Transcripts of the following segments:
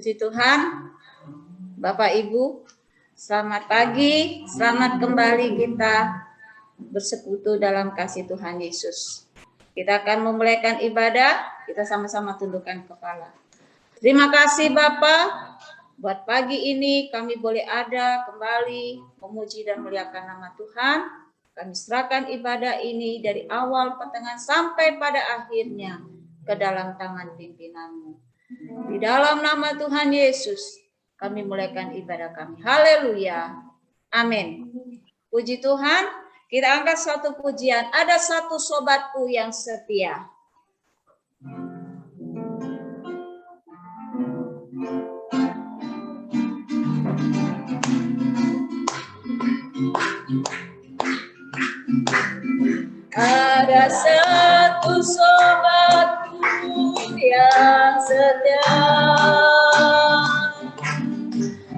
Puji Tuhan, Bapak Ibu, selamat pagi, selamat kembali kita bersekutu dalam kasih Tuhan Yesus. Kita akan memulaikan ibadah, kita sama-sama tundukkan kepala. Terima kasih Bapak, buat pagi ini kami boleh ada kembali memuji dan memuliakan nama Tuhan. Kami serahkan ibadah ini dari awal, pertengahan, sampai pada akhirnya ke dalam tangan pimpinan-Mu. Di dalam nama Tuhan Yesus, kami mulaikan ibadah kami. Haleluya. Amin. Puji Tuhan, kita angkat suatu pujian. Ada satu sobatku yang setia. Ada satu sobatku yang setia,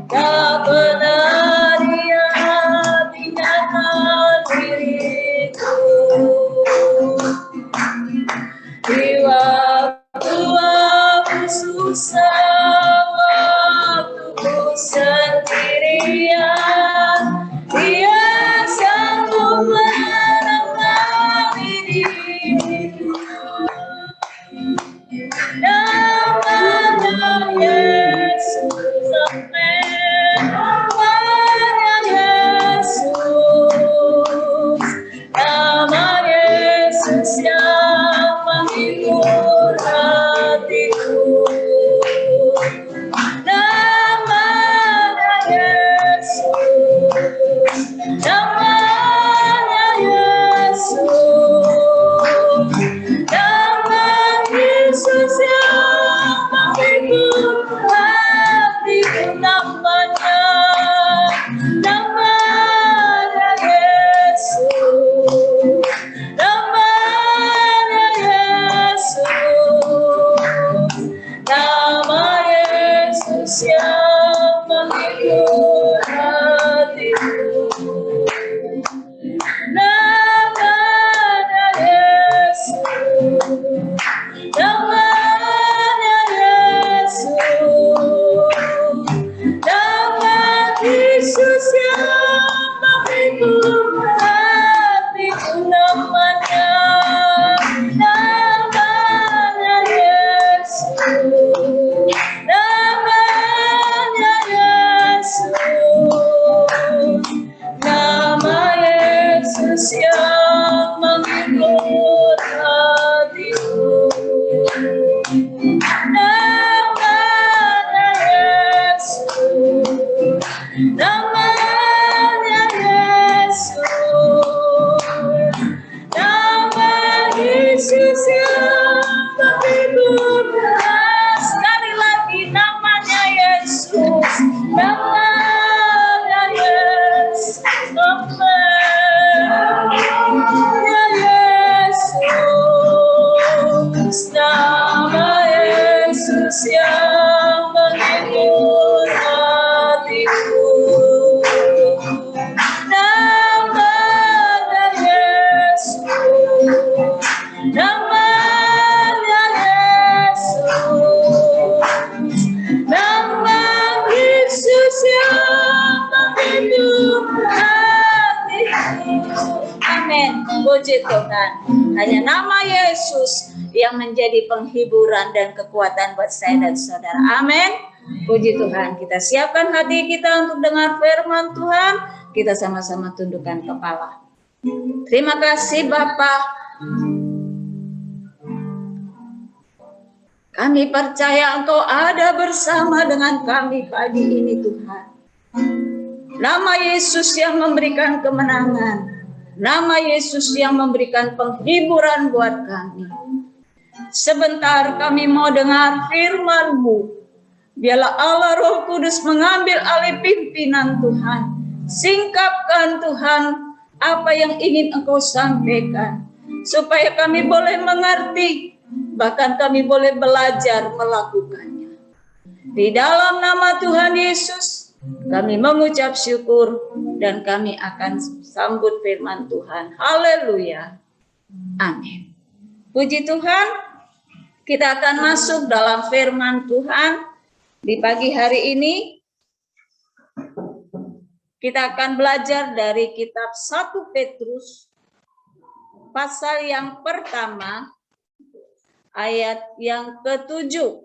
tak pernah dia tinggalkan diriku. Di waktu aku susah, waktuku sendirian, dia sanggup menemani diriku. Namanya Yesus, amin. Namanya Yesus, nama Yesus yang menghibur hatiku. Namanya Yesus, namanya Yesus, nama Yesus yang menghibur hatiku. Namanya Yesus, namanya Yesus, nama Yesus yang menghibur hatiku. Namanya Yesus, namanya Yesus, nama Yesus yang menghibur hatiku. Namanya Yesus, namanya Yesus, nama Yesus yang menghibur hatiku. Namanya Yesus, namanya Yesus, nama Yesus yang menghibur hatiku. Sekali lagi, namanya Yesus, namanya Yesus, namanya Yesus, nama Yesus yang menghibur hatiku. Namanya Yesus, namanya Yesus, nama Yesus yang menghibur hatiku. Amin. Puji Tuhan. Hanya nama Yesus yang menjadi penghiburan dan kekuatan buat saya dan saudara. Amin. Puji Tuhan. Kita siapkan hati kita untuk dengar firman Tuhan. Kita sama-sama tundukkan kepala. Terima kasih Bapa. Kami percaya Engkau ada bersama dengan kami pagi ini Tuhan. Nama Yesus yang memberikan kemenangan. Nama Yesus yang memberikan penghiburan buat kami. Sebentar kami mau dengar firman-Mu. Biarlah Allah Roh Kudus mengambil alih pimpinan Tuhan. Singkapkan Tuhan apa yang ingin Engkau sampaikan. Supaya kami boleh mengerti. Bahkan kami boleh belajar melakukannya. Di dalam nama Tuhan Yesus, kami mengucap syukur dan kami akan sambut firman Tuhan. Haleluya. Amin. Puji Tuhan, kita akan masuk dalam firman Tuhan Di pagi hari ini kita akan belajar dari kitab 1 Petrus pasal yang pertama ayat yang ke-7. 1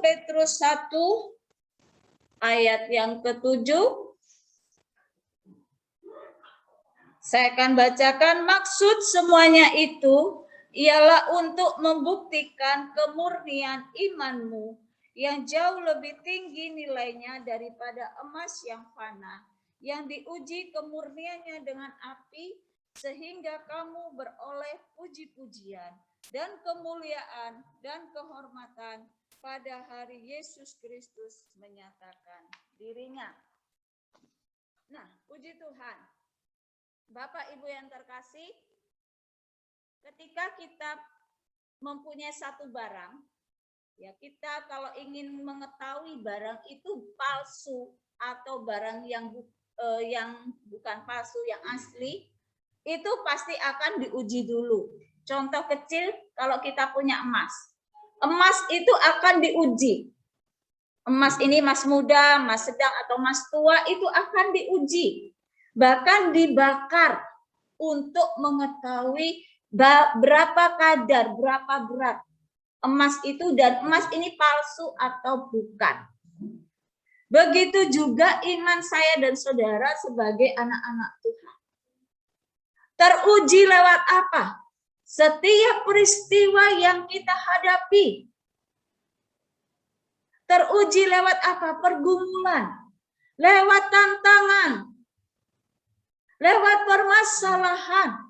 Petrus 1 ayat yang ke-7. Saya akan bacakan. Maksud semuanya itu ialah untuk membuktikan kemurnian imanmu yang jauh lebih tinggi nilainya daripada emas yang fana, yang diuji kemurniannya dengan api, sehingga kamu beroleh puji-pujian dan kemuliaan dan kehormatan pada hari Yesus Kristus menyatakan dirinya. Nah, puji Tuhan. Bapak Ibu yang terkasih, ketika kita mempunyai satu barang, ya kita kalau ingin mengetahui barang itu palsu atau barang yang bukan palsu, yang asli, itu pasti akan diuji dulu. Contoh kecil, kalau kita punya emas. Emas itu akan diuji. Emas ini emas muda, emas sedang, atau emas tua, itu akan diuji. Bahkan dibakar untuk mengetahui berapa kadar, berapa berat emas itu, dan emas ini palsu atau bukan. Begitu juga iman saya dan saudara sebagai anak-anak Tuhan. Teruji lewat apa? Setiap peristiwa yang kita hadapi. Teruji lewat apa? Pergumulan, lewat tantangan, lewat permasalahan,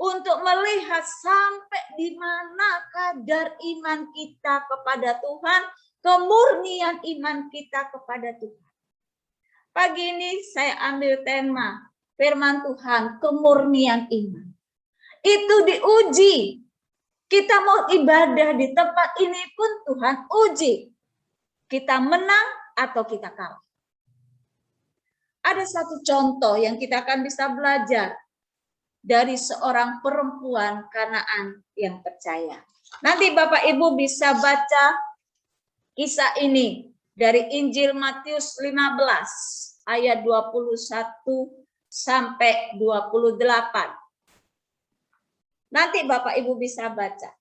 untuk melihat sampai di mana kadar iman kita kepada Tuhan, kemurnian iman kita kepada Tuhan. Pagi ini saya ambil tema firman Tuhan, kemurnian iman. Itu diuji. Kita mau ibadah di tempat ini pun Tuhan uji. Kita menang atau kita kalah. Ada satu contoh yang kita akan bisa belajar dari seorang perempuan Kanaan yang percaya. Nanti Bapak Ibu bisa baca kisah ini dari Injil Matius 15 ayat 21 sampai 28. Nanti Bapak Ibu bisa baca.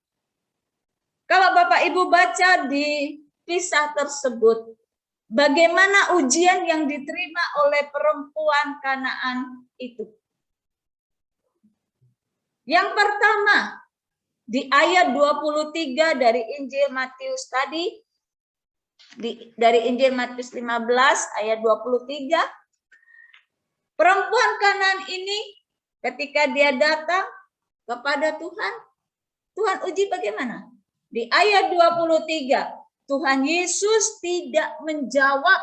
Kalau Bapak Ibu baca di kisah tersebut, bagaimana ujian yang diterima oleh perempuan Kanaan itu. Yang pertama, di ayat 23 dari Injil Matius tadi, dari Injil Matius 15 ayat 23, perempuan Kanaan ini ketika dia datang kepada Tuhan, Tuhan uji bagaimana? Di ayat 23, Tuhan Yesus tidak menjawab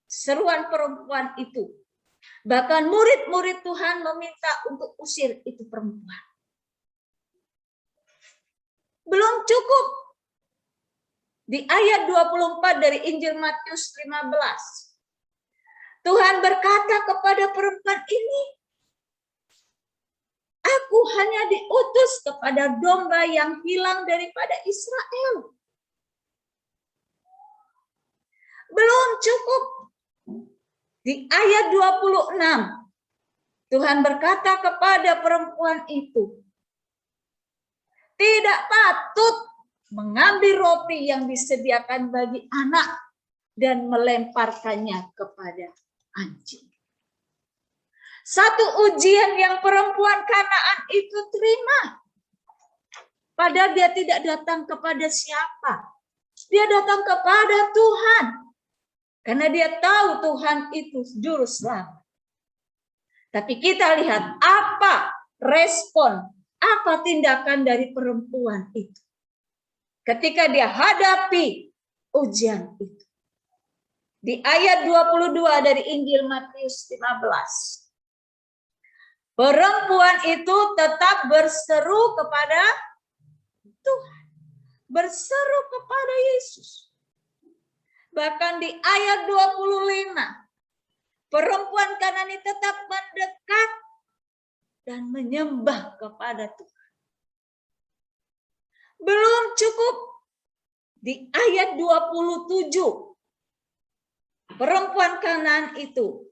seruan perempuan itu. Bahkan murid-murid Tuhan meminta untuk usir itu perempuan. Belum cukup. Di ayat 24 dari Injil Matius 15. Tuhan berkata kepada perempuan ini, aku hanya diutus kepada domba yang hilang daripada Israel. Belum cukup. Di ayat 26, Tuhan berkata kepada perempuan itu, tidak patut mengambil roti yang disediakan bagi anak dan melemparkannya kepada anjing. Satu ujian yang perempuan Kanaan itu terima. Padahal dia tidak datang kepada siapa. Dia datang kepada Tuhan. Karena dia tahu Tuhan itu juru selamat. Tapi kita lihat apa respon, apa tindakan dari perempuan itu. Ketika dia hadapi ujian itu. Di ayat 22 dari Injil Matius 15. Perempuan itu tetap berseru kepada Tuhan. Berseru kepada Yesus. Bahkan di ayat 25, perempuan Kanaan tetap mendekat dan menyembah kepada Tuhan. Belum cukup. Di ayat 27, perempuan Kanaan itu,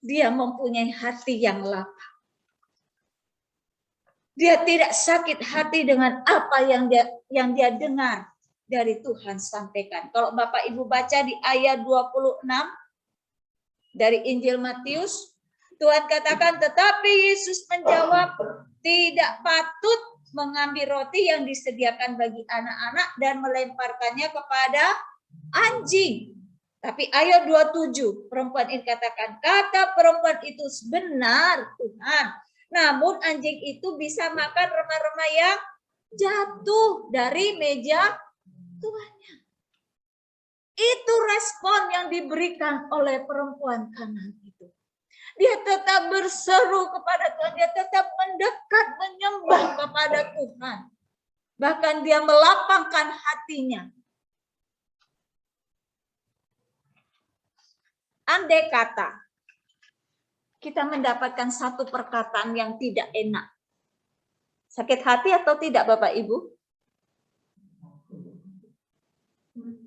dia mempunyai hati yang lapang. Dia tidak sakit hati dengan apa yang dia dengar dari Tuhan sampaikan. Kalau Bapak Ibu baca di ayat 26 dari Injil Matius, Tuhan katakan, tetapi Yesus menjawab, tidak patut mengambil roti yang disediakan bagi anak-anak dan melemparkannya kepada anjing. Tapi ayat 27, perempuan ini katakan, kata perempuan itu benar Tuhan. Namun anjing itu bisa makan remah-remah yang jatuh dari meja tuannya. Itu respon yang diberikan oleh perempuan Kanaan itu. Dia tetap berseru kepada Tuhan, dia tetap mendekat, menyembah kepada Tuhan. Bahkan dia melapangkan hatinya. Andai kata kita mendapatkan satu perkataan yang tidak enak, sakit hati atau tidak Bapak Ibu?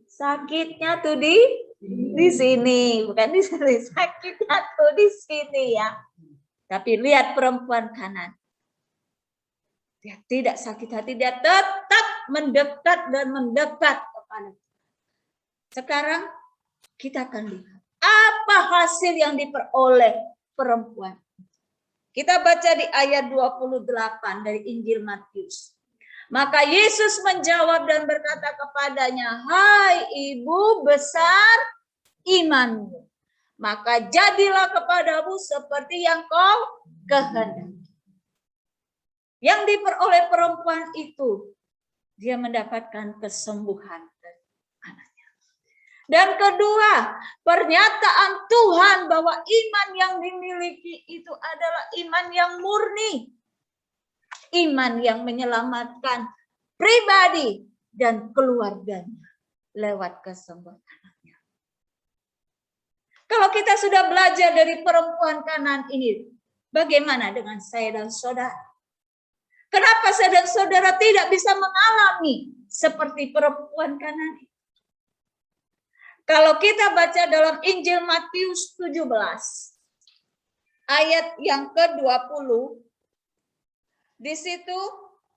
Sakitnya tuh di sini, bukan di sini. Sakitnya tuh di sini ya. Tapi lihat perempuan Kanaan. Dia tidak sakit hati, dia tetap mendekat dan mendekat kepada Tuhan. Sekarang kita akan lihat apa hasil yang diperoleh perempuan. Kita baca di ayat 28 dari Injil Matius. Maka Yesus menjawab dan berkata kepadanya, hai ibu, besar imanmu. Maka jadilah kepadamu seperti yang kau kehendaki. Yang diperoleh perempuan itu, dia mendapatkan kesembuhan dari anaknya. Dan kedua, pernyataan Tuhan bahwa iman yang dimiliki itu adalah iman yang murni. Iman yang menyelamatkan pribadi dan keluarganya lewat kesembuhan anaknya. Kalau kita sudah belajar dari perempuan Kanaan ini, bagaimana dengan saya dan saudara? Kenapa saya dan saudara tidak bisa mengalami seperti perempuan Kanaan? Kalau kita baca dalam Injil Matius 17, ayat yang ke-20, di situ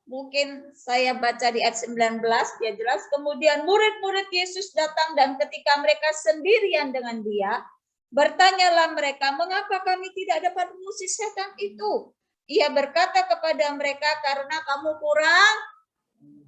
mungkin saya baca di ayat 19, ya jelas. Kemudian murid-murid Yesus datang dan ketika mereka sendirian dengan dia, bertanyalah mereka, mengapa kami tidak dapat mengusir setan itu? Ia berkata kepada mereka, karena kamu kurang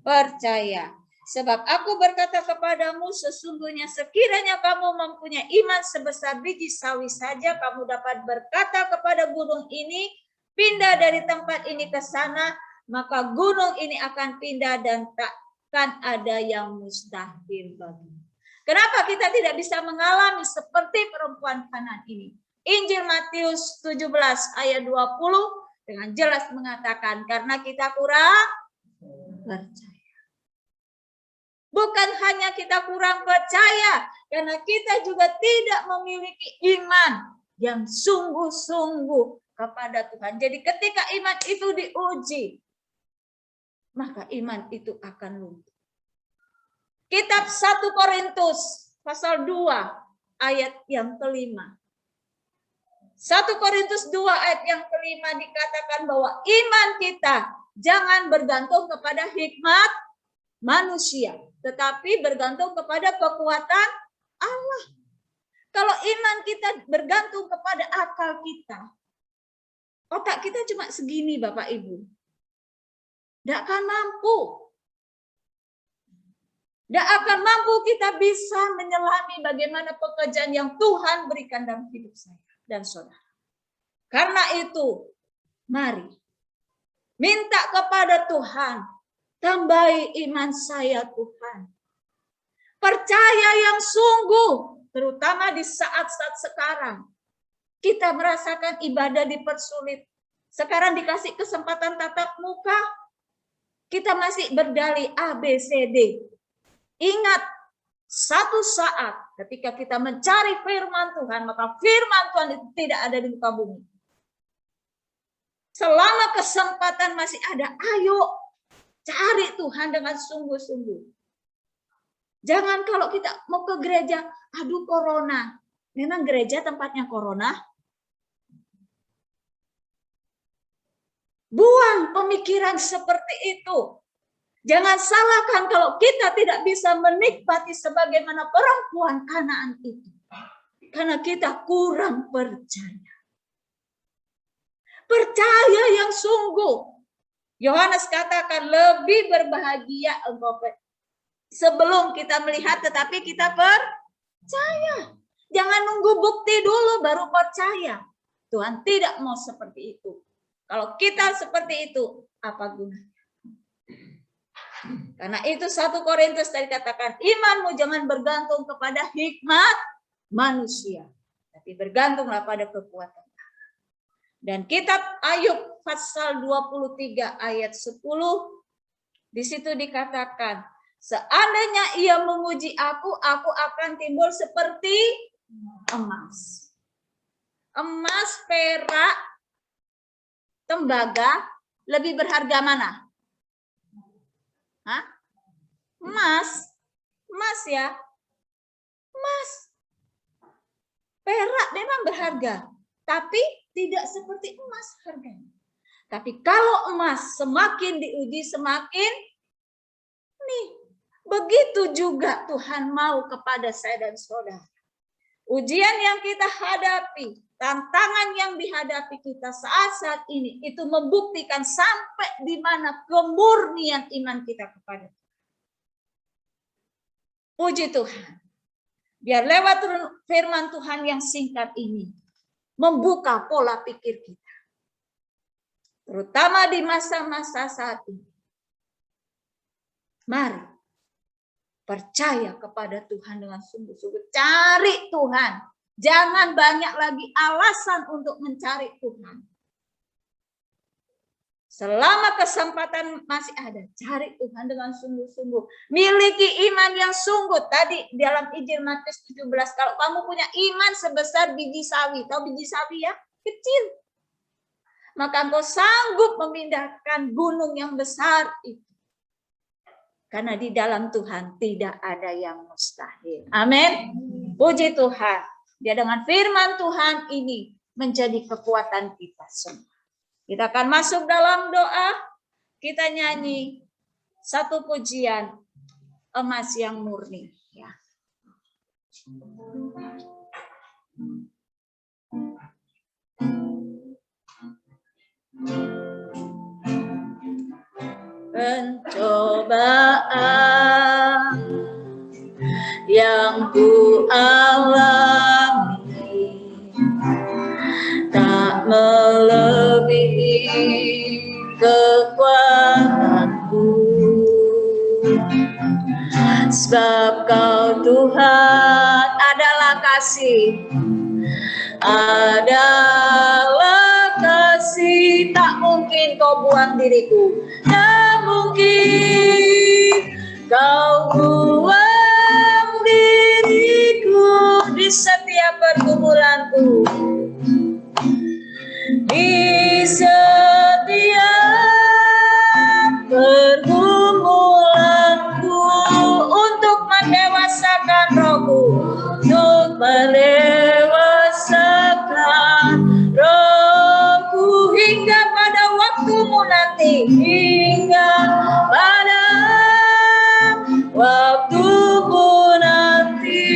percaya. Sebab aku berkata kepadamu, sesungguhnya sekiranya kamu mempunyai iman sebesar biji sawi saja, kamu dapat berkata kepada gunung ini, pindah dari tempat ini ke sana, maka gunung ini akan pindah dan takkan ada yang mustahil bagimu. Kenapa kita tidak bisa mengalami seperti perempuan Kanaan ini? Injil Matius 17 ayat 20 dengan jelas mengatakan, karena kita kurang percaya. Bukan hanya kita kurang percaya, karena kita juga tidak memiliki iman yang sungguh-sungguh kepada Tuhan. Jadi ketika iman itu diuji, maka iman itu akan luntur. Kitab 1 Korintus pasal 2 ayat yang kelima. 1 Korintus 2 ayat yang kelima dikatakan bahwa iman kita jangan bergantung kepada hikmat manusia, tetapi bergantung kepada kekuatan Allah. Kalau iman kita bergantung kepada akal kita, otak kita cuma segini Bapak Ibu, tidak akan mampu. Tidak akan mampu kita bisa menyelami bagaimana pekerjaan yang Tuhan berikan dalam hidup saya dan saudara. Karena itu, mari minta kepada Tuhan, tambahi iman saya Tuhan. Percaya yang sungguh, terutama di saat-saat sekarang. Kita merasakan ibadah dipersulit. Sekarang dikasih kesempatan tatap muka, kita masih berdalih A, B, C, D. Ingat, satu saat ketika kita mencari firman Tuhan, maka firman Tuhan itu tidak ada di muka bumi. Selama kesempatan masih ada, ayo cari Tuhan dengan sungguh-sungguh. Jangan kalau kita mau ke gereja, aduh corona. Memang gereja tempatnya corona? Buang pemikiran seperti itu. Jangan salahkan kalau kita tidak bisa menikmati sebagaimana perempuan Kanaan itu. Karena kita kurang percaya. Percaya yang sungguh. Yohanes katakan lebih berbahagia engkau sebelum kita melihat tetapi kita percaya. Jangan nunggu bukti dulu baru percaya. Tuhan tidak mau seperti itu. Kalau kita seperti itu, apa gunanya? Karena itu 1 Korintus tadi katakan, imanmu jangan bergantung kepada hikmat manusia, tapi bergantunglah pada kekuatan Allah. Dan kitab Ayub pasal 23 ayat 10, di situ dikatakan, seandainya ia menguji aku akan timbul seperti emas. Emas, perak, tembaga, lebih berharga mana? Hah? Emas. Emas ya. Emas. Perak memang berharga, tapi tidak seperti emas harganya. Tapi kalau emas semakin diuji, semakin nih. Begitu juga Tuhan mau kepada saya dan saudara. Ujian yang kita hadapi, tantangan yang dihadapi kita saat ini, itu membuktikan sampai di mana kemurnian iman kita kepada Tuhan. Puji Tuhan. Biar lewat firman Tuhan yang singkat ini, membuka pola pikir kita. Terutama di masa-masa saat ini. Mari percaya kepada Tuhan dengan sungguh-sungguh. Cari Tuhan. Jangan banyak lagi alasan untuk mencari Tuhan. Selama kesempatan masih ada, cari Tuhan dengan sungguh-sungguh. Miliki iman yang sungguh. Tadi dalam Injil Matius 17, kalau kamu punya iman sebesar biji sawi. Tahu biji sawi ya? Kecil. Maka engkau sanggup memindahkan gunung yang besar itu. Karena di dalam Tuhan tidak ada yang mustahil. Amin. Puji Tuhan. Dia dengan firman Tuhan ini menjadi kekuatan kita semua. Kita akan masuk dalam doa. Kita nyanyi satu pujian emas yang murni. Ya. Pencobaan yang ku alami tak melebihi kekuatanku, sebab Kau Tuhan adalah kasih, adalah kasih. Tak mungkin Kau buang diriku, tak mungkin Kau buang diriku di setiap pergumulanku, di setiap pergumulanku, untuk mendewasakan rohku, untuk mendewasakan rohku hingga pada waktumu nanti, hingga pada waktumu nanti,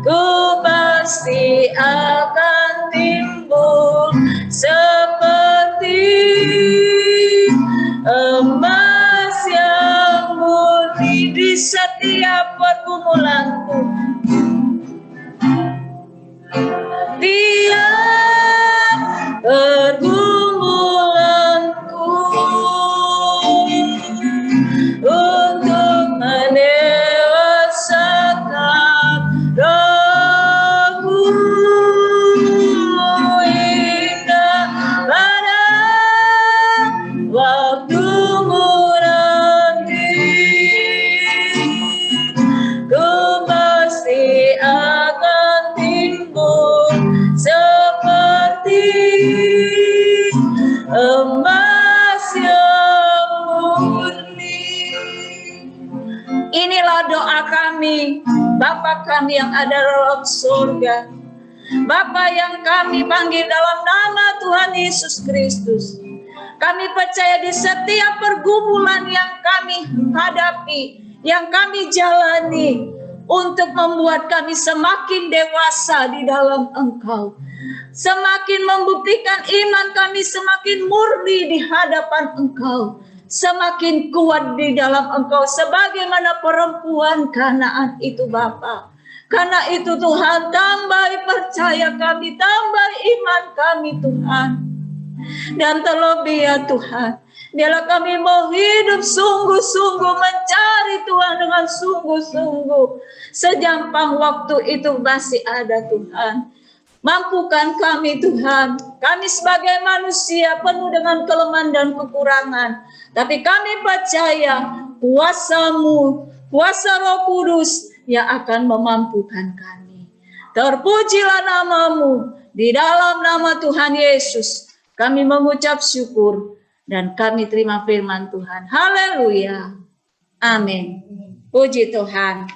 ku pasti akan timbul seperti emas yang murni di setiap pergumulanku. Tiap pergumulanku, untuk mendewasakan rohku hingga pada waktumu nanti, ku pasti akan timbul Bapa kami yang ada dalam surga, Bapa yang kami panggil dalam nama Tuhan Yesus Kristus. Kami percaya di setiap pergumulan yang kami hadapi, yang kami jalani, untuk membuat kami semakin dewasa di dalam Engkau. Semakin membuktikan iman kami semakin murni di hadapan Engkau. Semakin kuat di dalam Engkau, sebagaimana perempuan Kanaan itu Bapa. Karena itu Tuhan, tambahi percaya kami, tambahi iman kami Tuhan. Dan terlebih ya Tuhan, biarlah kami mau hidup sungguh-sungguh, mencari Tuhan dengan sungguh-sungguh. Sejampang waktu itu masih ada Tuhan. Mampukan kami Tuhan. Kami sebagai manusia penuh dengan kelemahan dan kekurangan. Tapi kami percaya kuasa-Mu, kuasa Roh Kudus yang akan memampukan kami. Terpujilah nama-Mu. Di dalam nama Tuhan Yesus kami mengucap syukur dan kami terima firman Tuhan. Haleluya. Amin. Puji Tuhan.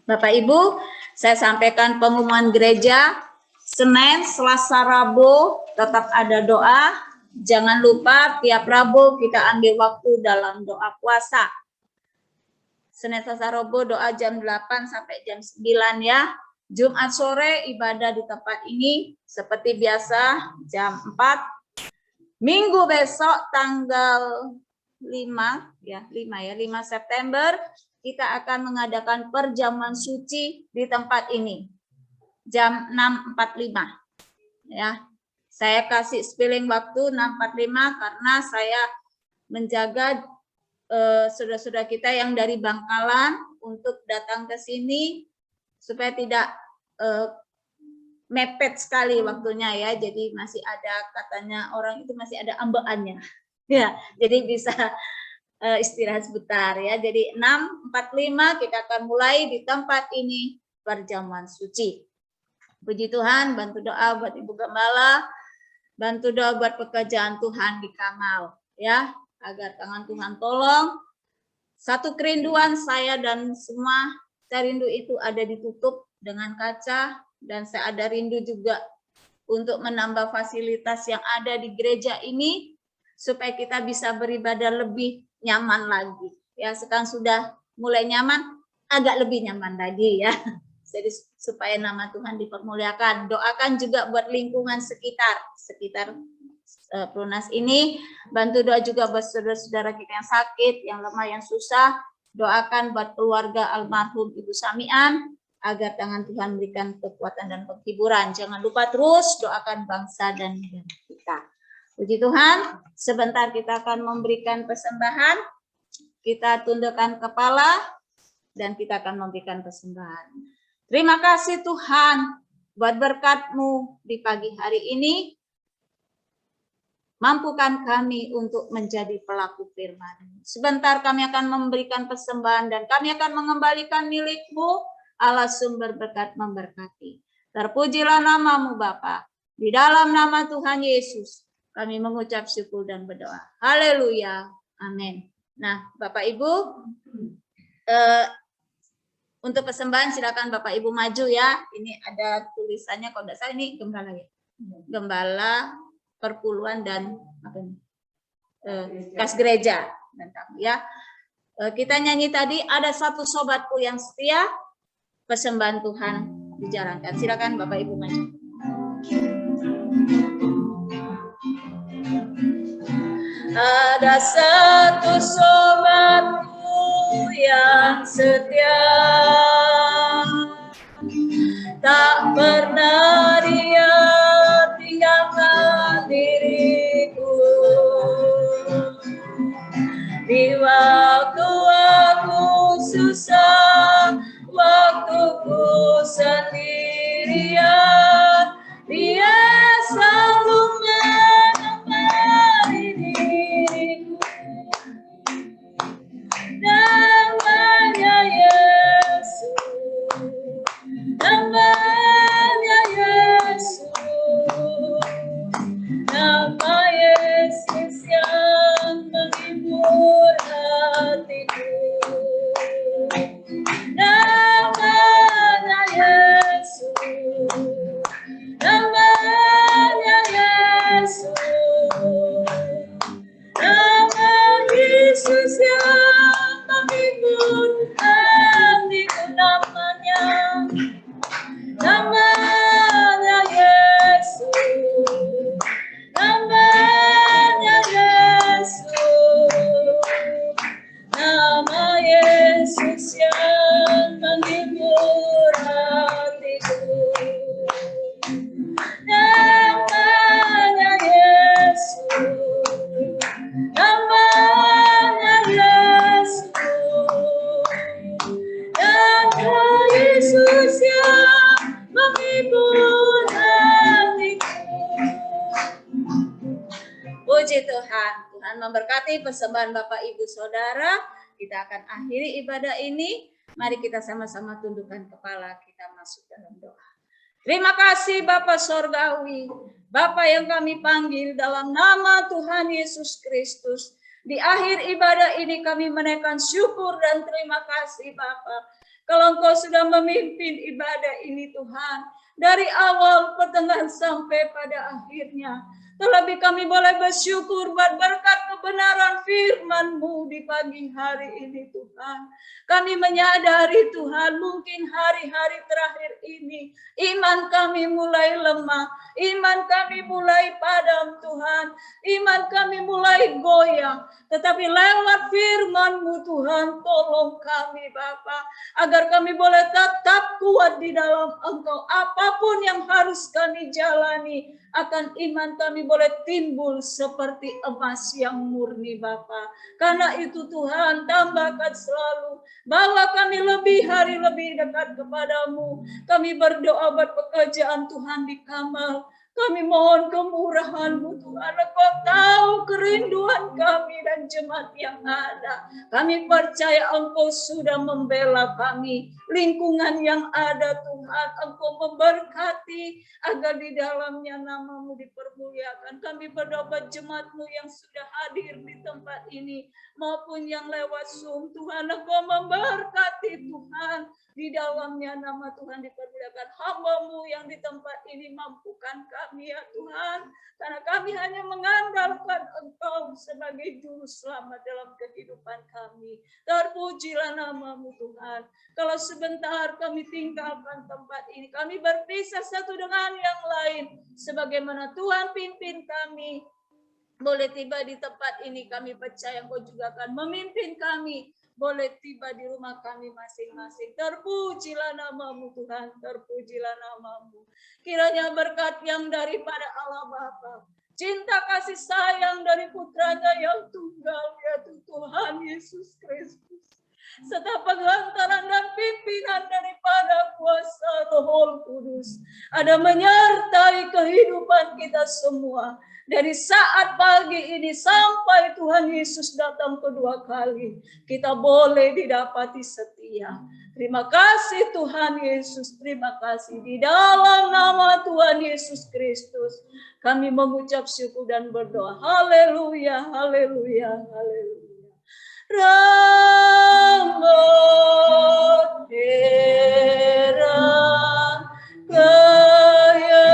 Bapak Ibu, saya sampaikan pengumuman gereja. Senin, Selasa, Rabu tetap ada doa. Jangan lupa tiap Rabu kita ambil waktu dalam doa puasa. Senin, Selasa, Rabu doa jam 8 sampai jam 9 ya. Jumat sore ibadah di tempat ini seperti biasa jam 4. Minggu besok tanggal 5 September kita akan mengadakan perjamuan suci di tempat ini. Jam 6.45 ya. Saya kasih spilling waktu 6.45 karena saya menjaga saudara-saudara kita yang dari Bangkalan untuk datang ke sini supaya tidak mepet sekali waktunya ya. Jadi masih ada, katanya orang itu masih ada ambeannya. Ya, jadi bisa istirahat sebentar ya. Jadi 6.45 kita akan mulai di tempat ini perjamuan suci. Puji Tuhan, bantu doa buat Ibu Gembala, bantu doa buat pekerjaan Tuhan di Kamal ya, agar tangan Tuhan tolong. Satu kerinduan saya dan semua, saya rindu itu ada ditutup dengan kaca, dan saya ada rindu juga untuk menambah fasilitas yang ada di gereja ini supaya kita bisa beribadah lebih nyaman lagi. Ya, sekarang sudah mulai nyaman, agak lebih nyaman lagi ya. Jadi supaya nama Tuhan dipermuliakan. Doakan juga buat lingkungan sekitar Perunas ini. Bantu doa juga buat saudara-saudara kita yang sakit, yang lemah, yang susah. Doakan buat keluarga almarhum Ibu Samian agar tangan Tuhan memberikan kekuatan dan penghiburan. Jangan lupa terus doakan bangsa dan negara kita. Puji Tuhan, sebentar kita akan memberikan persembahan. Kita tundukkan kepala dan kita akan memberikan persembahan. Terima kasih Tuhan buat berkat-Mu di pagi hari ini. Mampukan kami untuk menjadi pelaku firman. Sebentar kami akan memberikan persembahan dan kami akan mengembalikan milik-Mu. Allah sumber berkat memberkati. Terpujilah nama-Mu Bapa. Di dalam nama Tuhan Yesus kami mengucap syukur dan berdoa. Haleluya. Amin. Nah, Bapak Ibu, untuk persembahan silakan Bapak Ibu maju ya. Ini ada tulisannya, kalau tidak salah ini gembala ya. Gembala perpuluhan dan apa ini? Kas gereja dan ya. Kita nyanyi tadi, ada satu sobatku yang setia, persembahan Tuhan dijalankan. Silakan Bapak Ibu maju. Ada satu sobatku yang setia, tak pernah dia tinggalkan diriku. Di waktu aku susah, waktuku sendirian, dia selalu menemani diriku. Namanya Yesus, namanya Puji Tuhan. Tuhan memberkati persembahan Bapak Ibu Saudara. Kita akan akhiri ibadah ini. Mari kita sama-sama tundukkan kepala, kita masuk dalam doa. Terima kasih Bapa Sorgawi, Bapa yang kami panggil dalam nama Tuhan Yesus Kristus. Di akhir ibadah ini kami menaikkan syukur dan terima kasih Bapa. Kalau Engkau sudah memimpin ibadah ini Tuhan, dari awal, pertengahan sampai pada akhirnya. Terlebih kami boleh bersyukur buat berkat kebenaran firman-Mu di pagi hari ini Tuhan. Kami menyadari Tuhan mungkin hari-hari terakhir ini iman kami mulai lemah. Iman kami mulai padam Tuhan. Iman kami mulai goyang. Tetapi lewat firman-Mu Tuhan tolong kami Bapa. Agar kami boleh tetap kuat di dalam Engkau. Apapun yang harus kami jalani. Akan iman kami boleh timbul seperti emas yang murni Bapa. Karena itu Tuhan tambahkan selalu bahwa kami lebih hari lebih dekat kepadamu. Kami berdoa buat pekerjaan Tuhan di Kamal. Kami mohon kemurahan-Mu Tuhan. Engkau tahu kerinduan kami dan jemaat yang ada. Kami percaya Engkau sudah membela kami. Lingkungan yang ada Tuhan, Engkau memberkati agar di dalamnya nama-Mu dipermuliakan. Kami berdoa jemaat-Mu yang sudah hadir di tempat ini maupun yang lewat Zoom. Tuhan, Engkau memberkati Tuhan. Di dalamnya nama Tuhan dipermuliakan. Hamba-Mu yang di tempat ini mampukan kami ya Tuhan. Karena kami hanya mengandalkan Engkau sebagai juru selamat dalam kehidupan kami. Terpujilah nama-Mu Tuhan. Kalau sebentar kami tinggalkan tempat ini, kami berpisah satu dengan yang lain. Sebagaimana Tuhan pimpin kami, boleh tiba di tempat ini, kami percaya Engkau juga akan memimpin kami. Boleh tiba di rumah kami masing-masing. Terpujilah nama-Mu Tuhan, terpujilah nama-Mu. Kiranya berkat yang daripada Allah Bapa, cinta kasih sayang dari putranya yang tunggal, yaitu Tuhan Yesus Kristus, serta pengantaran dan pimpinan daripada kuasa Roh Kudus ada menyertai kehidupan kita semua. Dari saat pagi ini sampai Tuhan Yesus datang kedua kali, kita boleh didapati setia. Terima kasih Tuhan Yesus, terima kasih. Di dalam nama Tuhan Yesus Kristus, kami mengucap syukur dan berdoa. Haleluya, haleluya, haleluya. Ramot heran kaya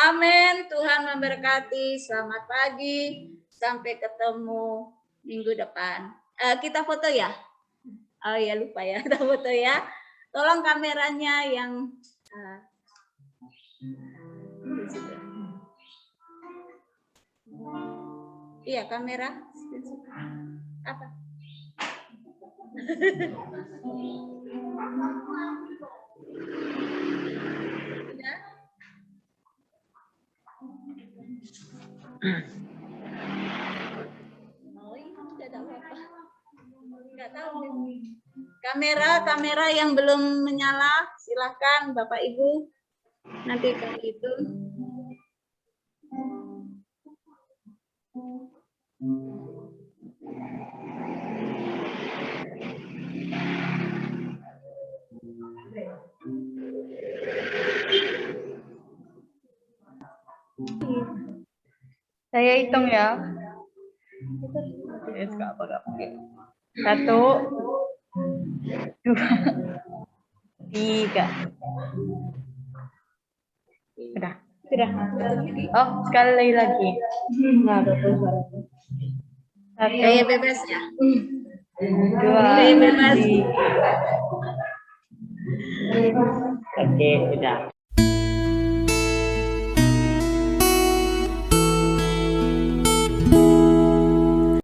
amin. Tuhan memberkati. Selamat pagi. Sampai ketemu minggu depan. Kita foto ya? Oh ya lupa ya. Kita foto ya. Tolong kameranya yang iya kamera. Apa? Udah? Oh, tidak tahu apa. Enggak tahu. Kamera yang belum menyala, silakan Bapak Ibu. Nanti kalau itu. Saya hitung ya. Yes, gak apa-apa. 1, 2, 3. Sudah. Oh, sekali lagi. Nah, betul. 1. Gaya bebas ya. 2. Gaya bebas. Oke, sudah.